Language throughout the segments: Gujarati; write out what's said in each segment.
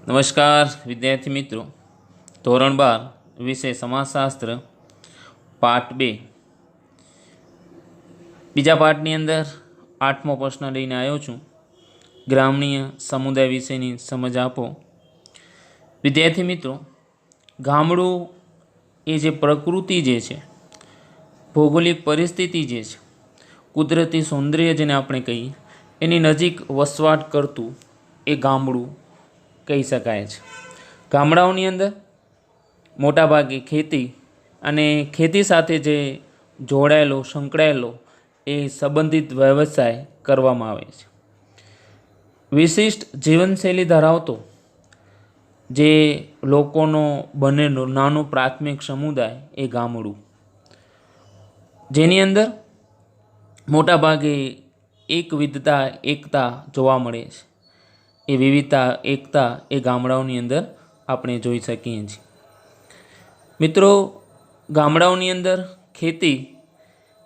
નમસ્કાર વિદ્યાર્થી મિત્રો, ધોરણ 12 વિષય સમાજશાસ્ત્ર પાઠ 2 બીજા પાઠની અંદર 8મો પ્રશ્ન લઈને આવ્યો છું. ગ્રામીય સમુદાય વિશેની સમજ આપો. વિદ્યાર્થી મિત્રો, ગામડું એ જે પ્રકૃતિ જે છે, ભૌગોલિક પરિસ્થિતિ જે છે, કુદરતી સૌંદર્ય જેને આપણે કહીએ એની નજીક વસવાટ કરતું એ ગામડું કહી શકાય છે. ગામડાઓની અંદર મોટાભાગે ખેતી અને ખેતી સાથે જે જોડાયેલો સંકળાયેલો એ સંબંધિત વ્યવસાય કરવામાં આવે છે. વિશિષ્ટ જીવનશૈલી ધરાવતો જે લોકોનો બનેલો નાનો પ્રાથમિક સમુદાય એ ગામડું, જેની અંદર મોટાભાગે વિવિધતા એકતા જોવા મળે છે. એ વિવિધતા એકતા એ ગામડાઓની અંદર આપણે જોઈ શકીએ છીએ. મિત્રો, ગામડાઓની અંદર ખેતી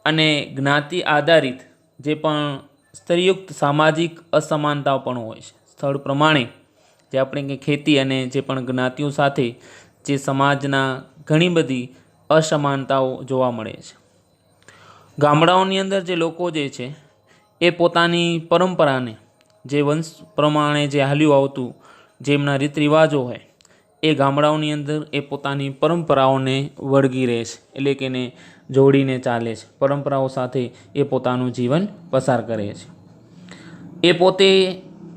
અને જ્ઞાતિ આધારિત જે પણ સ્તરયુક્ત સામાજિક અસમાનતાઓ પણ હોય છે. સ્થળ પ્રમાણે જે આપણે કે ખેતી અને જે પણ જ્ઞાતિઓ સાથે જે સમાજના ઘણી બધી અસમાનતાઓ જોવા મળે છે. ગામડાઓની અંદર જે લોકો જે છે એ પોતાની પરંપરાને જે વંશ પ્રમાણે જે હાલ્યું આવતું જેમના રીત રિવાજો હોય એ ગામડાઓની અંદર એ પોતાની પરંપરાઓને વળગી રહે છે, એટલે કે એને જોડીને ચાલે છે. પરંપરાઓ સાથે એ પોતાનું જીવન પસાર કરે છે. એ પોતે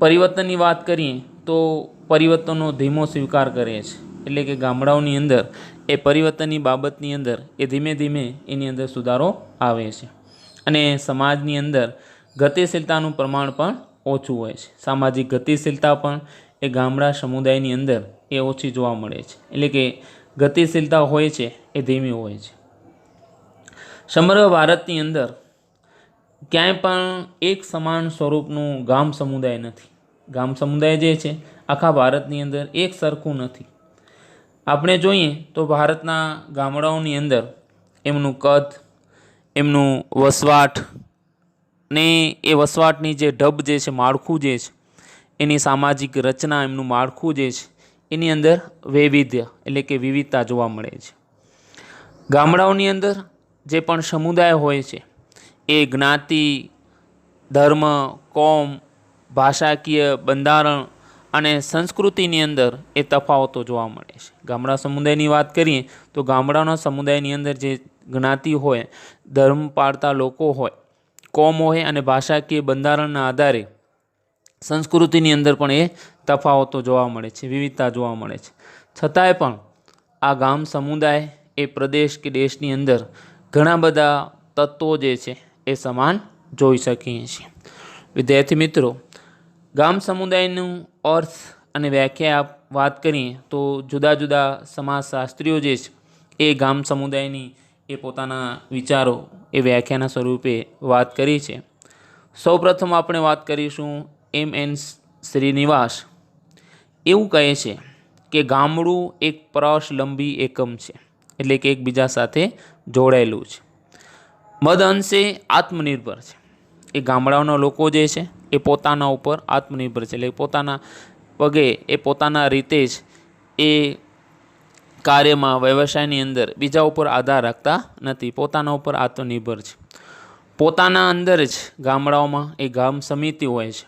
પરિવર્તનની વાત કરીએ તો પરિવર્તનનો ધીમો સ્વીકાર કરે છે, એટલે કે ગામડાઓની અંદર એ પરિવર્તનની બાબતની અંદર એ ધીમે ધીમે એની અંદર સુધારો આવે છે. અને સમાજની અંદર ગતિશીલતાનું પ્રમાણ પણ ઓછું હોય છે. સામાજિક ગતિશીલતા પણ એ ગામડા સમુદાયની અંદર એ ઓછી જોવા મળે છે, એટલે કે ગતિશીલતા હોય છે એ ધીમી હોય છે. સમગ્ર ભારતની અંદર ક્યાંય પણ એક સમાન સ્વરૂપનું ગામ સમુદાય નથી. ગામ સમુદાય જે છે આખા ભારતની અંદર એક સરખું નથી. આપણે જોઈએ તો ભારતના ગામડાઓની અંદર એમનું કદ, એમનું વસવાટ ને એ વસવાટની જે ઢબ જે છે, માળખું જે છે, એની સામાજિક રચના, એમનું માળખું જે છે એની અંદર વૈવિધ્ય એટલે કે વિવિધતા જોવા મળે છે. ગામડાઓની અંદર જે પણ સમુદાય હોય છે એ જ્ઞાતિ, ધર્મ, કોમ, ભાષાકીય બંધારણ અને સંસ્કૃતિની અંદર એ તફાવતો જોવા મળે છે. ગામડા સમુદાયની વાત કરીએ તો ગામડાના સમુદાયની અંદર જે જ્ઞાતિ હોય, ધર્મ પાળતા લોકો હોય, કોમ હોય અને ભાષાકીય બંધારણના આધારે સંસ્કૃતિની અંદર પણ એ તફાવતો જોવા મળે છે, વિવિધતા જોવા મળે છે. છતાંય પણ આ ગામ સમુદાય એ પ્રદેશ કે દેશની અંદર ઘણા બધા તત્વો જે છે એ સમાન જોઈ શકીએ છીએ. વિદ્યાર્થી મિત્રો, ગામ સમુદાયનું અર્થ અને વ્યાખ્યા વાત કરીએ તો જુદા જુદા સમાજશાસ્ત્રીઓ જે છે એ ગામ સમુદાયની એ પોતાના વિચારો એ વ્યાખ્યાના સ્વરૂપે વાત કરી છે. સૌપ્રથમ આપણે વાત કરીશું M.N. શ્રીનિવાસ. એવું કહે છે કે ગામડું એક પ્રવાસલંબી એકમ છે, એટલે કે એકબીજા સાથે જોડાયેલું છે. મદ અંશે આત્મનિર્ભર છે. એ ગામડાઓના લોકો જે છે એ પોતાના ઉપર આત્મનિર્ભર છે, એટલે પોતાના પગે એ પોતાના રીતે જ એ કાર્યમાં, વ્યવસાયની અંદર બીજા ઉપર આધાર રાખતા નથી, પોતાના ઉપર આત્મનિર્ભર છે. પોતાના અંદર જ ગામડાઓમાં એ ગામ સમિતિ હોય છે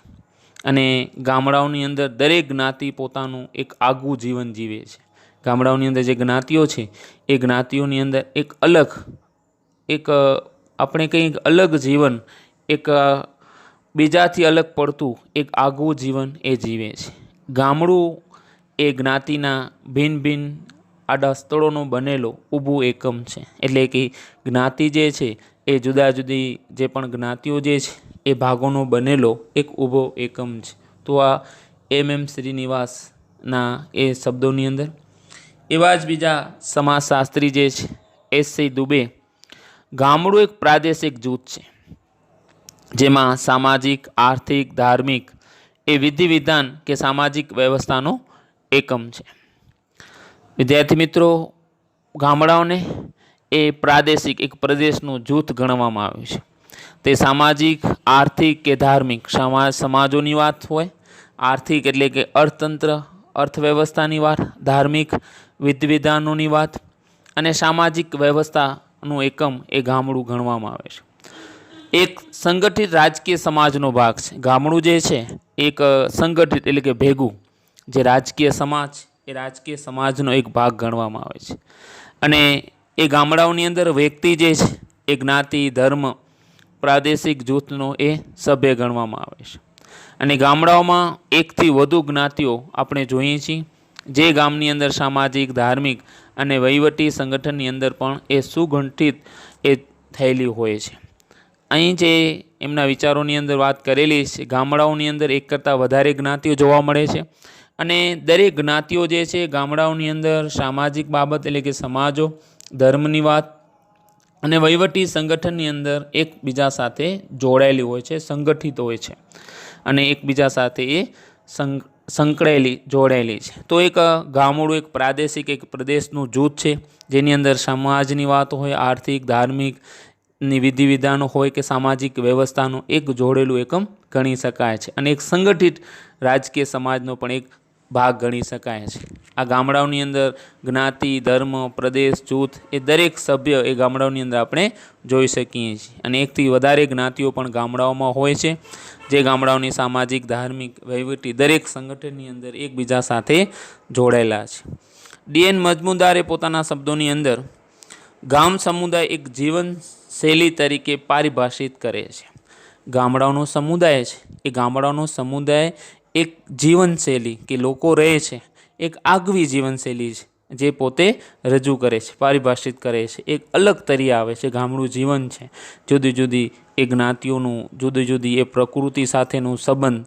અને ગામડાઓની અંદર દરેક જ્ઞાતિ પોતાનું એક આગવું જીવન જીવે છે. ગામડાઓની અંદર જે જ્ઞાતિઓ છે એ જ્ઞાતિઓની અંદર એક અલગ, એક આપણે કંઈક અલગ જીવન, એક બીજાથી અલગ પડતું એક આગવું જીવન એ જીવે છે. ગામડું એ જ્ઞાતિના ભિન્ન ભિન્ન આડા સ્થળોનો બનેલો ઊભું એકમ છે, એટલે કે જ્ઞાતિ જે છે એ જુદા જુદી જે પણ જ્ઞાતિઓ જે છે એ ભાગોનો બનેલો એક ઊભો એકમ છે. તો આ M.M. શ્રીનિવાસના એ શબ્દોની અંદર એવા જ બીજા સમાજશાસ્ત્રી જે છે S.C. દુબે, ગામડું એક પ્રાદેશિક જૂથ છે જેમાં સામાજિક, આર્થિક, ધાર્મિક એ વિધિ વિધાન કે સામાજિક વ્યવસ્થાનો એકમ છે. વિદ્યાર્થી મિત્રો, ગામડાઓને એ પ્રાદેશિક એક પ્રદેશનું જૂથ ગણવામાં આવ્યું છે. તે સામાજિક, આર્થિક કે ધાર્મિક સમાજોની વાત હોય, આર્થિક એટલે કે અર્થતંત્ર, અર્થવ્યવસ્થાની વાત, ધાર્મિક વિધિવિધાનોની વાત અને સામાજિક વ્યવસ્થાનું એકમ એ ગામડું ગણવામાં આવે છે. એક સંગઠિત રાજકીય સમાજનો ભાગ છે. ગામડું જે છે એક સંગઠિત એટલે કે ભેગું જે રાજકીય સમાજ એ રાજકીય સમાજનો એક ભાગ ગણવામાં આવે છે. અને એ ગામડાઓની અંદર વ્યક્તિ જે છે એ જ્ઞાતિ, ધર્મ, પ્રાદેશિક જૂથનો એ સભ્ય ગણવામાં આવે છે. અને ગામડાઓમાં એકથી વધુ જ્ઞાતિઓ આપણે જોઈએ છીએ, જે ગામની અંદર સામાજિક, ધાર્મિક અને વહીવટી સંગઠનની અંદર પણ એ સુગઠિત એ થયેલી હોય છે. અહીં જે એમના વિચારોની અંદર વાત કરેલી છે, ગામડાઓની અંદર એક કરતાં વધારે જ્ઞાતિઓ જોવા મળે છે. અને દરેક જ્ઞાતિઓ જે છે ગામડાઓની અંદર સામાજિક બાબત એટલે કે સમાજો, ધર્મની વાત અને વહીવટી સંગઠનની અંદર એકબીજા સાથે જોડાયેલી હોય છે, સંગઠિત હોય છે અને એકબીજા સાથે એ સંકળાયેલી જોડાયેલી છે. તો એક ગામડું એક પ્રાદેશિક એક પ્રદેશનું જૂથ છે, જેની અંદર સમાજની વાત હોય, આર્થિક, ધાર્મિકની વિધિવિધાનો હોય કે સામાજિક વ્યવસ્થાનું એક જોડેલું એકમ ગણી શકાય છે. અને એક સંગઠિત રાજકીય સમાજનો પણ એક ભાગ ગણી શકાય છે. આ ગામડાઓની અંદર જ્ઞાતિ, ધર્મ, પ્રદેશ, જૂથ એ દરેક સભ્ય એ ગામડાઓની અંદર આપણે જોઈ શકીએ છીએ. અને એકથી વધારે જ્ઞાતિઓ પણ ગામડાઓમાં હોય છે, જે ગામડાઓની સામાજિક, ધાર્મિક, વહીવટી દરેક સંગઠનની અંદર એકબીજા સાથે જોડાયેલા છે. ડી.એન. મજમુદારે પોતાના શબ્દોની અંદર ગામ સમુદાય એક જીવનશૈલી તરીકે પારિભાષિત કરે છે. ગામડાઓનો સમુદાય છે એ ગામડાઓનો સમુદાય એક જીવનશૈલી કે લોકો રહે છે, એક આગવી જીવનશૈલી છે જે પોતે રજૂ કરે છે, પારિભાષિત કરે છે. એક અલગ તરી આવે છે. ગામડું જીવન છે, જુદી જુદી એ જ્ઞાતિઓનું, જુદી જુદી એ પ્રકૃતિ સાથેનું સંબંધ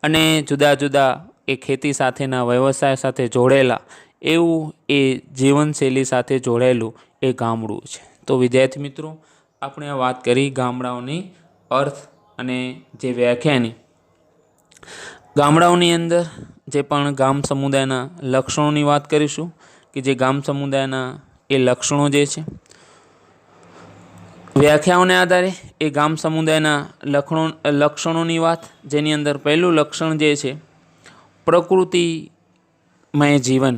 અને જુદા જુદા એ ખેતી સાથેના વ્યવસાય સાથે જોડેલા એવું એ જીવનશૈલી સાથે જોડાયેલું એ ગામડું છે. તો વિદ્યાર્થી મિત્રો, આપણે આ વાત કરી ગામડાઓની અર્થ અને જે વ્યાખ્યાની. ગામડાઓની અંદર જે પણ ગામ સમુદાયના લક્ષણોની વાત કરીશું કે જે ગામ સમુદાયના એ લક્ષણો જે છે, વ્યાખ્યાઓને આધારે એ ગામ સમુદાયના લક્ષણોની વાત, જેની અંદર પહેલું લક્ષણ જે છે પ્રકૃતિમય જીવન.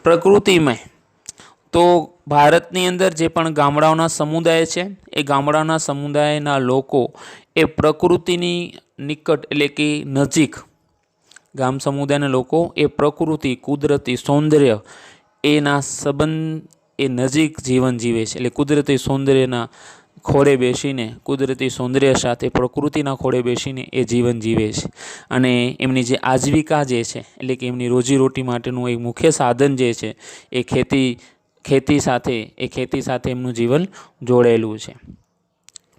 પ્રકૃતિમય તો ભારતની અંદર જે પણ ગામડાઓના સમુદાય છે એ ગામડાઓના સમુદાયના લોકો એ પ્રકૃતિની નિકટ એટલે કે નજીક, ગામ સમુદાયના લોકો એ પ્રકૃતિ, કુદરતી સૌંદર્ય એના સંબંધ એ નજીક જીવન જીવે છે. એટલે કુદરતી સૌંદર્યના ખોળે બેસીને, કુદરતી સૌંદર્ય સાથે પ્રકૃતિના ખોળે બેસીને એ જીવન જીવે છે. અને એમની જે આજીવિકા જે છે એટલે કે એમની રોજીરોટી માટેનું એક મુખ્ય સાધન જે છે એ ખેતી સાથે એમનું જીવન જોડાયેલું છે.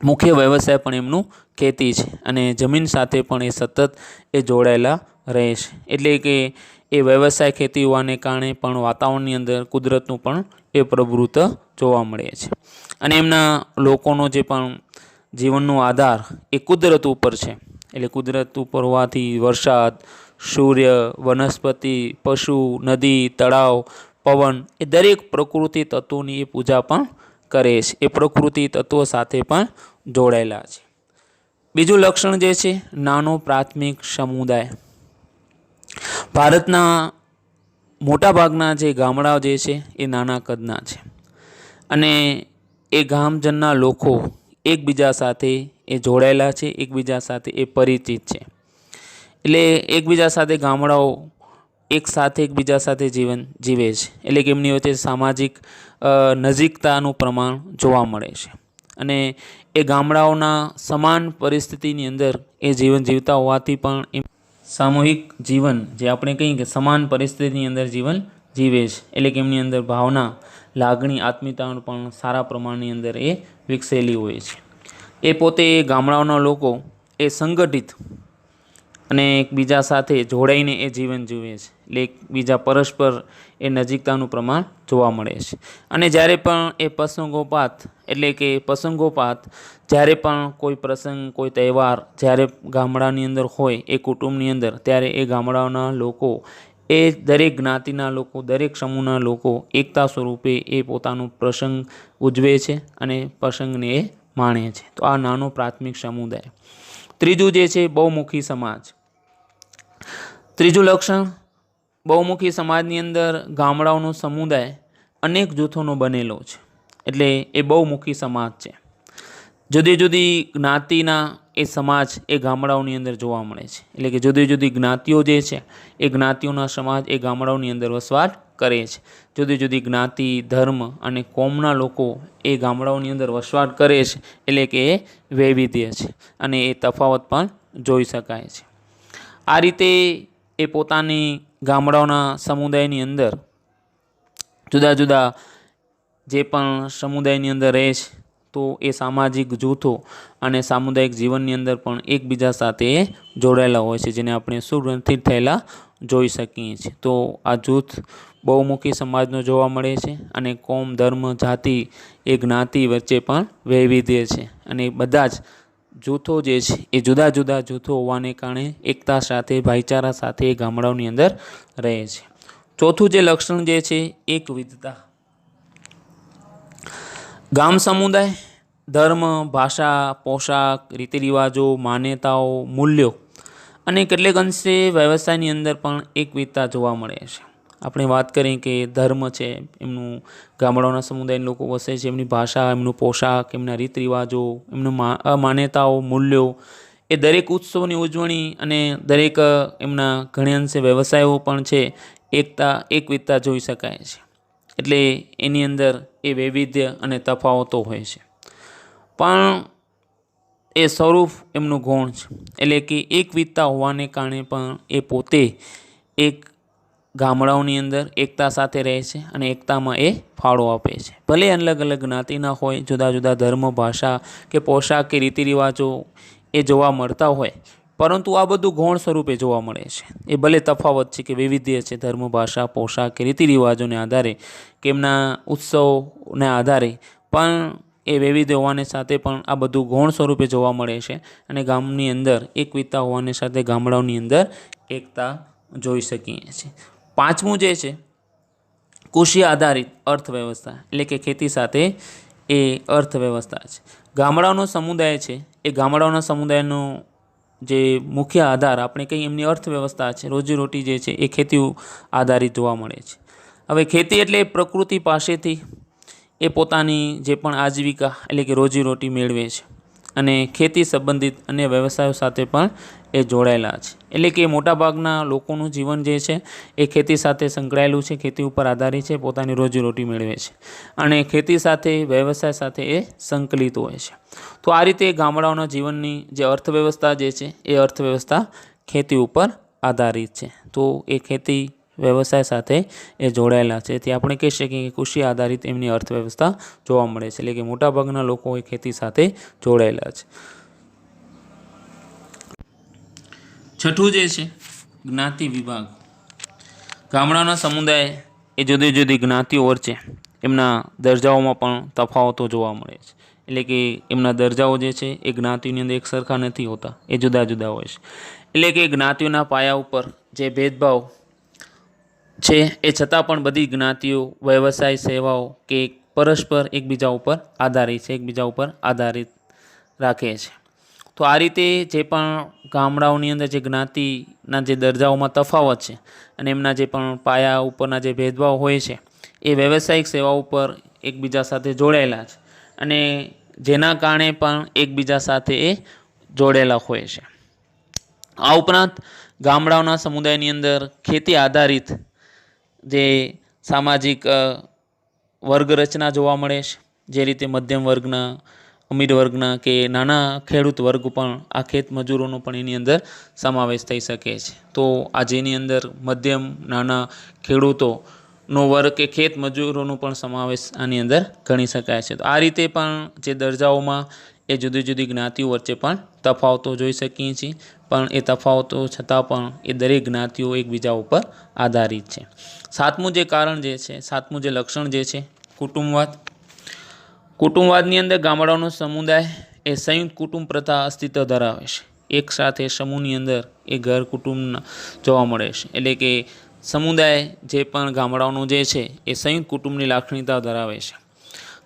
મુખ્ય વ્યવસાય પણ એમનું ખેતી છે અને જમીન સાથે પણ એ સતત એ જોડાયેલા રહે છે. એટલે કે એ વ્યવસાય ખેતી હોવાને કારણે પણ વાતાવરણની અંદર કુદરતનું પણ એ પ્રભુત્વ જોવા મળે છે. અને એમના લોકોનો જે પણ જીવનનો આધાર એ કુદરત ઉપર છે. એટલે કુદરત ઉપર હોવાથી વરસાદ, સૂર્ય, વનસ્પતિ, પશુ, નદી, તળાવ, પવન એ દરેક પ્રકૃતિ તત્વોની એ પૂજા પણ કરે છે. એ પ્રકૃતિ તત્વો સાથે પણ જોડાયેલા છે. બીજું લક્ષણ જે છે નાનો પ્રાથમિક સમુદાય. ભારતના મોટાભાગના જે ગામડાઓ જે છે એ નાના કદના છે અને એ ગામજનના લોકો એકબીજા સાથે એ જોડાયેલા છે, એકબીજા સાથે એ પરિચિત છે. એટલે એકબીજા સાથે ગામડાઓ એકબીજા સાથે જીવન જીવે છે. એટલે કે એમની વચ્ચે સામાજિક નજીકતાનું પ્રમાણ જોવા મળે છે. અને એ ગામડાઓના સમાન પરિસ્થિતિની અંદર એ જીવન જીવતા હોવાથી પણ એ સામૂહિક જીવન જે આપણે કહીએ કે સમાન પરિસ્થિતિની અંદર જીવન જીવે છે. એટલે કે એમની અંદર ભાવના, લાગણી, આત્મીયતા પણ સારા પ્રમાણની અંદર એ વિકસેલી હોય છે. એ પોતે એ ગામડાઓના લોકો એ સંગઠિત અને એકબીજા સાથે જોડાઈને એ જીવન જીવે છે. એટલે એકબીજા પરસ્પર એ નજીકતાનું પ્રમાણ જોવા મળે છે. અને જ્યારે પણ એ પ્રસંગોપાત જ્યારે પણ કોઈ પ્રસંગ, કોઈ તહેવાર જ્યારે ગામડાની અંદર હોય એ કુટુંબની અંદર, ત્યારે એ ગામડાઓના લોકો એ દરેક જ્ઞાતિના લોકો, દરેક સમૂહના લોકો એકતા સ્વરૂપે એ પોતાનું પ્રસંગ ઉજવે છે અને પ્રસંગને એ માણે છે. તો આ નાનો પ્રાથમિક સમુદાય. ત્રીજું જે છે બહુમુખી સમાજ. ત્રીજું લક્ષણ બહુમુખી સમાજની અંદર ગામડાઓનો સમુદાય અનેક જૂથોનો બનેલો છે, એટલે એ બહુમુખી સમાજ છે. જુદી જુદી જ્ઞાતિના એ સમાજ એ ગામડાઓની અંદર જોવા મળે છે. એટલે કે જુદી જુદી જ્ઞાતિઓ જે છે એ જ્ઞાતિઓના સમાજ એ ગામડાઓની અંદર વસવાટ કરે છે. જુદી જુદી જ્ઞાતિ, ધર્મ અને કોમના લોકો એ ગામડાઓની અંદર વસવાટ કરે છે. એટલે કે એ વૈવિધ્ય છે અને એ તફાવત પણ જોઈ શકાય છે. આ રીતે એ પોતાની ગામડાઓના સમુદાયની અંદર જુદા જુદા જે પણ સમુદાયની અંદર રહે છે તો એ સામાજિક જૂથો અને સામુદાયિક જીવનની અંદર પણ એકબીજા સાથે જોડાયેલા હોય છે, જેને આપણે સુગ્રંથિત થયેલા જોઈ શકીએ છીએ. તો આ જૂથ બહુમુખી સમાજનો જોવા મળે છે અને કોમ, ધર્મ, જાતિ એ જ્ઞાતિ વચ્ચે પણ વૈવિધ્ય છે અને બધા જ જૂથો જે છે એ જુદા જુદા જૂથો હોવાને કારણે એકતા સાથે, ભાઈચારા સાથે એ ગામડાઓની અંદર રહે છે. ચોથું જે લક્ષણ જે છે એકવિધતા. ગામ સમુદાય ધર્મ, ભાષા, પોશાક, રીતિરિવાજો, માન્યતાઓ, મૂલ્યો અને કેટલેક અંશે વ્યવસાયની અંદર પણ એકવિધતા જોવા મળે છે. આપણે વાત કરીએ કે ધર્મ છે, એમનું ગામડાઓના સમુદાયના લોકો વસે છે, એમની ભાષા, એમનું પોશાક, એમના રીતરિવાજો, એમનું માન્યતાઓ, મૂલ્યો, એ દરેક ઉત્સવની ઉજવણી અને દરેક એમના ઘણી અંશે વ્યવસાયો પણ છે એકવિધતા જોઈ શકાય છે. એટલે એની અંદર એ વૈવિધ્ય અને તફાવતો હોય છે, પણ એ સ્વરૂપ એમનું ગૌણ છે. એટલે કે એકવિધતા હોવાને કારણે પણ એ પોતે એક ગામડાઓની અંદર એકતા સાથે રહે છે અને એકતામાં એ ફાળો આપે છે. ભલે અલગ અલગ જ્ઞાતિના હોય, જુદા જુદા ધર્મ, ભાષા કે પોશાક કે રીતિરિવાજો એ જોવા મળતા હોય, પરંતુ આ બધું ગૌણ સ્વરૂપે જોવા મળે છે. એ ભલે તફાવત છે કે વૈવિધ્ય છે ધર્મ, ભાષા, પોશાક કે રીતિરિવાજોને આધારે કે એમના ઉત્સવને આધારે, પણ એ વૈવિધ્ય હોવાને સાથે પણ આ બધું ગૌણ સ્વરૂપે જોવા મળે છે અને ગામની અંદર એકવિધતા હોવાને સાથે ગામડાઓની અંદર એકતા જોઈ શકીએ છીએ. પાંચમું જે છે કૃષિ આધારિત અર્થવ્યવસ્થા, એટલે કે ખેતી સાથે એ અર્થવ્યવસ્થા છે. ગામડાઓનો સમુદાય છે એ ગામડાઓના સમુદાયનો જે મુખ્ય આધાર આપણે કહીએ એમની અર્થવ્યવસ્થા છે, રોજીરોટી જે છે એ ખેતી આધારિત જોવા મળે છે. હવે ખેતી એટલે પ્રકૃતિ પાસેથી એ પોતાની જે પણ આજીવિકા એટલે કે રોજીરોટી મેળવે છે અને ખેતી સંબંધિત અન્ય વ્યવસાયો સાથે પણ એ જોડાયેલા છે. એટલે કે મોટાભાગના લોકોનું જીવન જે છે એ ખેતી સાથે સંકળાયેલું છે, ખેતી ઉપર આધારિત છે, પોતાની રોજીરોટી મેળવે છે અને ખેતી સાથે, વ્યવસાય સાથે એ સંકલિત હોય છે. તો આ રીતે ગામડાઓના જીવનની જે અર્થવ્યવસ્થા જે છે એ અર્થવ્યવસ્થા ખેતી ઉપર આધારિત છે. તો એ ખેતી વ્યવસાય સાથે એ જોડાયેલા છે. તેથી આપણે કહી શકીએ કે કૃષિ આધારિત એમની અર્થવ્યવસ્થા જોવા મળે છે. એટલે કે મોટાભાગના લોકો એ ખેતી સાથે જોડાયેલા છે. છઠ્ઠું જે છે જ્ઞાતિ વિભાગ. ગામડાના સમુદાય એ જુદી જુદી જ્ઞાતિઓ વચ્ચે એમના દરજાઓમાં પણ તફાવતો જોવા મળે છે. એટલે કે એમના દરજાઓ જે છે એ જ્ઞાતિની અંદર એક સરખા નથી હોતા, એ જુદા જુદા હોય છે. એટલે કે જ્ઞાતિઓના પાયા ઉપર જે ભેદભાવ છે એ છતાં પણ બધી જ્ઞાતિઓ વ્યવસાય, સેવાઓ કે પરસ્પર એકબીજા ઉપર આધારિત છે, એકબીજા ઉપર આધારિત રાખે છે. તો આ રીતે જે પણ ગામડાઓની અંદર જે જ્ઞાતિના જે દરજાઓમાં તફાવત છે અને એમના જે પણ પાયા ઉપરના જે ભેદભાવ હોય છે એ વ્યવસાયિક સેવાઓ ઉપર એકબીજા સાથે જોડાયેલા છે અને જેના કારણે પણ એકબીજા સાથે એ જોડેલા હોય છે. આ ઉપરાંત ગામડાઓના સમુદાયની અંદર ખેતી આધારિત જે સામાજિક વર્ગરચના જોવા મળે છે. જે રીતે મધ્યમ વર્ગના, અમીર વર્ગના કે નાના ખેડૂત વર્ગ પણ આ ખેત મજૂરોનો પણ એની અંદર સમાવેશ થઈ શકે છે. તો આ જેની અંદર મધ્યમ નાના ખેડૂતોનો વર્ગ કે ખેત મજૂરોનો પણ સમાવેશ આની અંદર ગણી શકાય છે. તો આ રીતે પણ જે દરજાઓમાં એ જુદી જુદી જ્ઞાતિઓ વચ્ચે પણ તફાવતો જોઈ શકીએ છીએ, પણ એ તફાવતો છતાં પણ એ દરેક જ્ઞાતિઓ એકબીજા ઉપર આધારિત છે. સાતમું જે કારણ જે છે, સાતમું જે લક્ષણ જે છે કુટુંબવાદ. કુટુંબવાદની અંદર ગામડાઓનો સમુદાય એ સંયુક્ત કુટુંબ પ્રથા અસ્તિત્વ ધરાવે છે. એક સાથે સમૂહની અંદર એ ઘર કુટુંબના જોવા મળે છે. એટલે કે સમુદાય જે પણ ગામડાઓનો જે છે એ સંયુક્ત કુટુંબની લાક્ષણિકતા ધરાવે છે.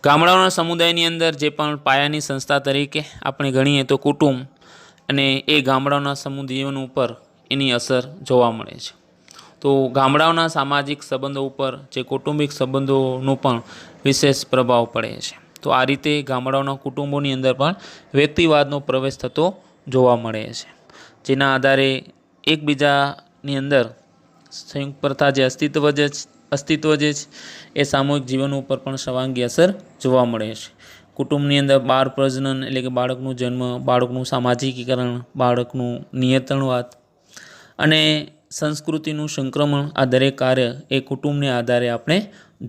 ગામડાઓના સમુદાયની અંદર જે પણ પાયાની સંસ્થા તરીકે આપણે ગણીએ તો કુટુંબ, અને એ ગામડાઓના સમુદાય જીવન ઉપર એની અસર જોવા મળે છે. તો ગામડાઓના સામાજિક સંબંધો ઉપર જે કૌટુંબિક સંબંધોનો પણ વિશેષ પ્રભાવ પડે છે. તો આ રીતે ગામડાઓના કુટુંબોની અંદર પણ વ્યક્તિવાદનો પ્રવેશ થતો જોવા મળે છે, જેના આધારે એકબીજાની અંદર સંયુક્ત પ્રથા જે અસ્તિત્વ છે એ સામૂહિક જીવન ઉપર પણ સર્વાંગી અસર જોવા મળે છે. કુટુંબની અંદર બાળ પ્રજનન એટલે કે બાળકનું જન્મ, બાળકનું સામાજિકીકરણ, બાળકનું નિયંત્રણવાદ અને સંસ્કૃતિનું સંક્રમણ, આ દરેક કાર્ય એ કુટુંબને આધારે આપણે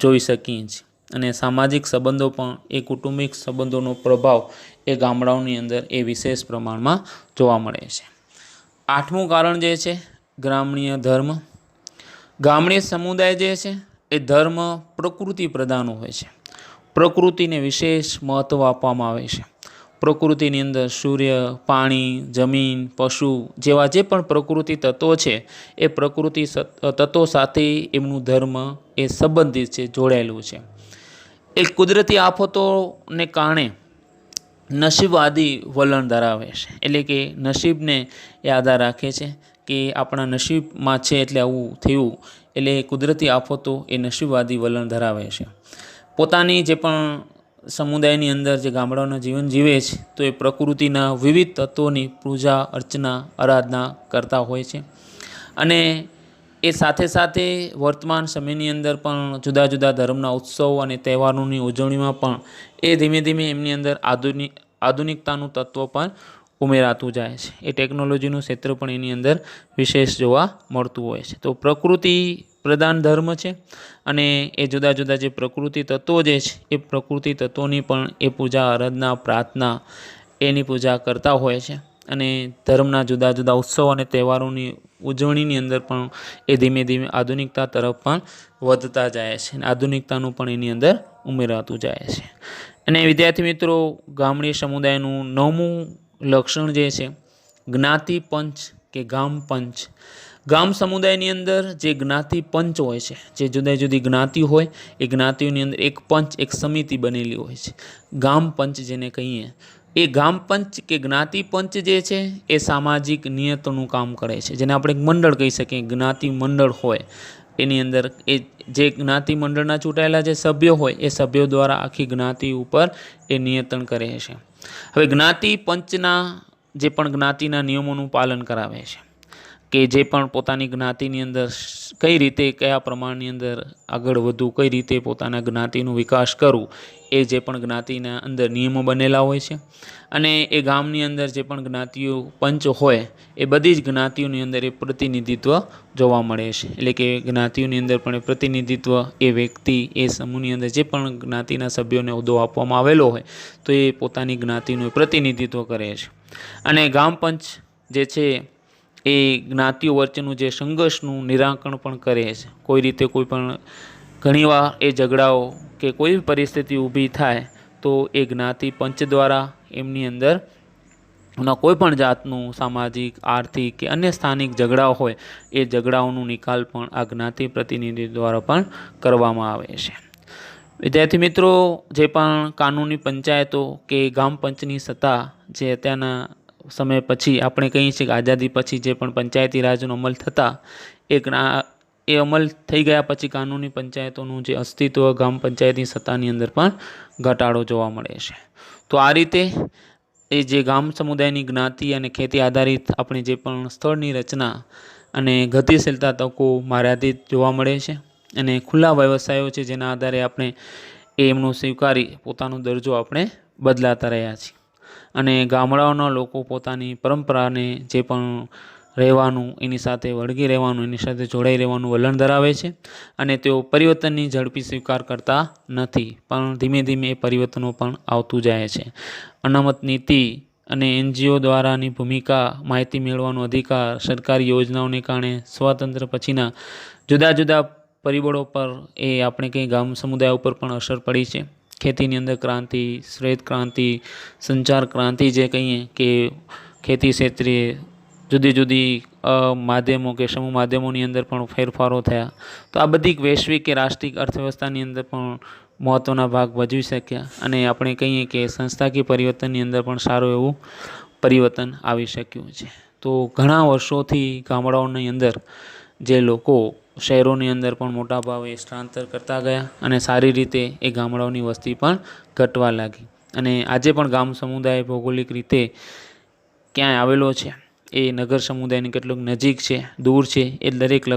જોઈ શકીએ છીએ. અને સામાજિક સંબંધો પણ એ કુટુંબિક સંબંધોનો પ્રભાવ એ ગામડાઓની અંદર એ વિશેષ પ્રમાણમાં જોવા મળે છે. 8મું કારણ જે છે ગ્રામીય ધર્મ. ગામડીય સમુદાય જે છે એ ધર્મ પ્રકૃતિ પ્રધાન હોય છે. પ્રકૃતિને વિશેષ મહત્ત્વ આપવામાં આવે છે. પ્રકૃતિની અંદર સૂર્ય, પાણી, જમીન, પશુ જેવા જે પણ પ્રકૃતિ તત્વો છે એ પ્રકૃતિ તત્વો સાથે એમનું ધર્મ એ સંબંધિત છે, જોડાયેલું છે. એ કુદરતી આફતોને કારણે નસીબવાદી વલણ ધરાવે છે, એટલે કે નસીબને એ આધાર રાખે છે કે આપણા નસીબમાં છે એટલે આવું થયું, એટલે કુદરતી આફતો એ નસીબવાદી વલણ ધરાવે છે. પોતાની જે પણ સમુદાયની અંદર જે ગામડાઓના જીવન જીવે છે તો એ પ્રકૃતિના વિવિધ તત્વોની પૂજા અર્ચના આરાધના કરતા હોય છે. અને એ સાથે સાથે વર્તમાન સમયની અંદર પણ જુદા જુદા ધર્મના ઉત્સવો અને તહેવારોની ઉજવણીમાં પણ એ ધીમે ધીમે એમની અંદર આધુનિકતાનું તત્વ પણ ઉમેરાતું જાય છે. એ ટેકનોલોજીનું ક્ષેત્ર પણ એની અંદર વિશેષ જોવા મળતું હોય છે. તો પ્રકૃતિ પ્રધાન ધર્મ છે અને એ જુદા જુદા જે પ્રકૃતિ તત્વો જે છે એ પ્રકૃતિ તત્વોની પણ એ પૂજા આરાધના પ્રાર્થના એની પૂજા કરતા હોય છે. અને ધર્મના જુદા જુદા ઉત્સવો અને તહેવારોની ઉજવણીની અંદર પણ એ ધીમે ધીમે આધુનિકતા તરફ પણ વધતા જાય છે અને આધુનિકતાનું પણ એની અંદર ઉમેરાતું જાય છે. અને વિદ્યાર્થી મિત્રો, ગામડીય સમુદાયનું 9મું લક્ષણ જે છે જ્ઞાતિ પંચ કે ગામ પંચ. ગામ સમુદાયની અંદર જે જ્ઞાતિ પંચ હોય છે, જે જુદી જુદી જ્ઞાતિ હોય એ જ્ઞાતિઓની અંદર એક પંચ, એક સમિતિ બનેલી હોય છે, ગામ પંચ જેને કહીએ. એ ગામ પંચ કે જ્ઞાતિ પંચ જે છે એ સામાજિક નિયંત્રણનું કામ કરે છે, જેને આપણે એક મંડળ કહી શકીએ. જ્ઞાતિ મંડળ હોય એની અંદર એ જે જ્ઞાતિ મંડળના ચૂંટાયેલા જે સભ્યો હોય એ સભ્યો દ્વારા આખી જ્ઞાતિ ઉપર એ નિયંત્રણ કરે છે. હવે જ્ઞાતિ પંચના જે પણ જ્ઞાતિના નિયમોનું પાલન કરાવે છે કે જે પણ પોતાની જ્ઞાતિની અંદર કઈ રીતે કયા પ્રમાણની અંદર આગળ વધવું, કઈ રીતે પોતાના જ્ઞાતિનો વિકાસ કરવું, એ જે પણ જ્ઞાતિના અંદર નિયમો બનેલા હોય છે. અને એ ગામની અંદર જે પણ જ્ઞાતિઓ પંચ હોય એ બધી જ જ્ઞાતિઓની અંદર એ પ્રતિનિધિત્વ જોવા મળે છે. એટલે કે જ્ઞાતિઓની અંદર પણ એ પ્રતિનિધિત્વ એ વ્યક્તિ એ સમૂહની અંદર જે પણ જ્ઞાતિના સભ્યોને હોદ્દો આપવામાં આવેલો હોય તો એ પોતાની જ્ઞાતિનું પ્રતિનિધિત્વ કરે છે. અને ગામ પંચ જે છે એ જ્ઞાતિઓ વચ્ચેનું જે સંઘર્ષનું નિરાકરણ પણ કરે છે. કોઈ રીતે કોઈ પણ ઘણીવાર એ ઝઘડાઓ કે કોઈ પરિસ્થિતિ ઊભી થાય તો એ જ્ઞાતિ પંચ દ્વારા એમની અંદર કોઈ પણ જાતનું સામાજિક, આર્થિક કે અન્ય સ્થાનિક ઝઘડાઓ હોય એ ઝઘડાઓનું નિકાલ પણ આ જ્ઞાતિ પ્રતિનિધિ દ્વારા પણ કરવામાં આવે છે. વિદ્યાર્થી મિત્રો, જે પણ કાનૂની પંચાયતો કે ગામ પંચની સત્તા જે અત્યારના સમય પછી આપણે કહીએ છીએ કે આઝાદી પછી જે પણ પંચાયતી રાજનો અમલ થતા એ અમલ થઈ ગયા પછી કાનૂની પંચાયતોનું જે અસ્તિત્વ ગામ પંચાયતની સત્તાની અંદર પણ ઘટાડો જોવા મળે છે. તો આ રીતે એ જે ગામ સમુદાયની જ્ઞાતિ અને ખેતી આધારિત આપણી જે પણ સ્થળની રચના અને ગતિશીલતા તકો મર્યાદિત જોવા મળે છે. અને ખુલ્લા વ્યવસાયો છે જેના આધારે આપણે એમનું સ્વીકારી પોતાનો દરજ્જો આપણે બદલાતા રહ્યા છીએ. અને ગામડાઓના લોકો પોતાની પરંપરાને જે પણ રહેવાનું, એની સાથે વળગી રહેવાનું, એની સાથે જોડાઈ રહેવાનું વલણ ધરાવે છે. અને તેઓ પરિવર્તનની ઝડપી સ્વીકાર કરતા નથી, પણ ધીમે ધીમે એ પરિવર્તનો પણ આવતું જાય છે. અનામત નીતિ અને NGO દ્વારાની ભૂમિકા, માહિતી મેળવવાનો અધિકાર, સરકારી યોજનાઓને કારણે સ્વાતંત્ર્ય પછીના જુદા જુદા પરિબળો પર એ આપણે કંઈ ગામ સમુદાય ઉપર પણ અસર પડી છે. ખેતીની અંદર ક્રાંતિ, શ્વેત ક્રાંતિ, સંચાર ક્રાંતિ જે કહીએ કે ખેતી ક્ષેત્રે જુદી જુદી માધ્યમો કે સમૂહ માધ્યમોની અંદર પણ ફેરફારો થયા. તો આ બધી વૈશ્વિક કે રાષ્ટ્રીય અર્થવ્યવસ્થાની અંદર પણ મહત્ત્વના ભાગ ભજવી શક્યા. અને આપણે કહીએ કે સંસ્થાકીય પરિવર્તનની અંદર પણ સારું એવું પરિવર્તન આવી શક્યું છે. તો ઘણા વર્ષોથી ગામડાઓની અંદર જે લોકો શહેરોની અંદર પણ મોટા ભાવે સ્થળાંતર કરતા ગયા અને સારી રીતે એ ગામડાઓની વસ્તી પણ ઘટવા લાગી. અને આજે પણ ગામ સમુદાય ભૌગોલિક રીતે ક્યાંય આવેલો છે, એ નગર સમુદાયની કેટલુંક નજીક છે, દૂર છે, એ દરેક